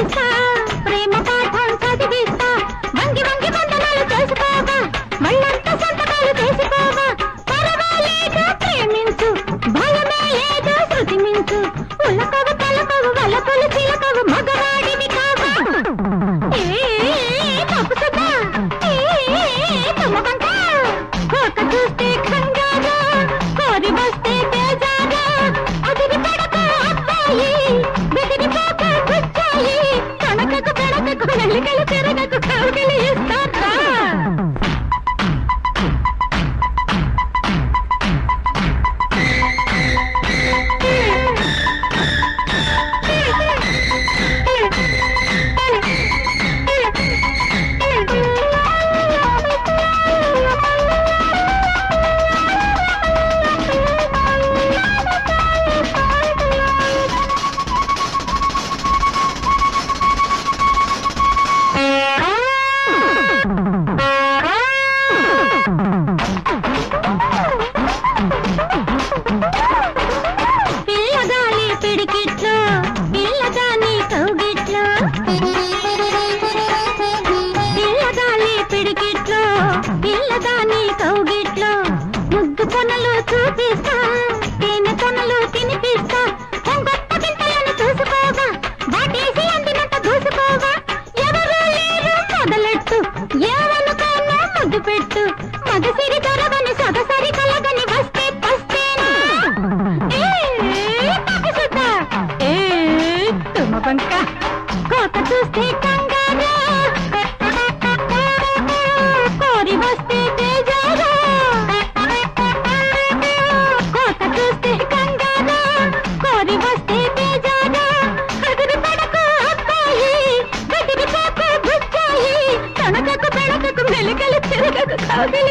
చూపిస్తా ప్రేమ పాఠం చదివిస్తా వంగి వంగి వందనాలు చేసుకోవా మళ్ళంతా సంతకాలు చేసుకోవా పర్వాలేదు ప్రేమించు భయమే లేదు శృతి మించు ఉల్లకవు తలకవు వలపులు చిలకవు మగవాడివి కావా తప్పు సుద్దా తమ్మబంక కోక చూస్తే కంగారా కోరి వస్తే తేజారా అదిరి పడక అబ్బాయి బెదిరి పోక గుచ్చాయి కణకకు పెడకకు నెలికలు తిరగకు కౌగిలి ఇస్తారా చూపిస్తా తేనె కొనలు తినిపిస్తా గొప్ప గింతలను చూసుకోవా వాటేసి అందినంత దూసుకోవా ఎవరు లేరు మొదలెట్టు ఏమనుకోనా ముద్దు పెట్టు మగసిరి దొరగని సొగసరి కలగని వస్తే పస్తేనా తుమ్మబంక కోత చూస్తే కంగారా కోరి వస్తే తేజారా కోరి వస్తే తేజారా అదిరి పడకు అబ్బాయి బెదిరి పోకు బుచ్చాయి కణకకు పెడకకు మెలికలు తిరగకు కౌగిలి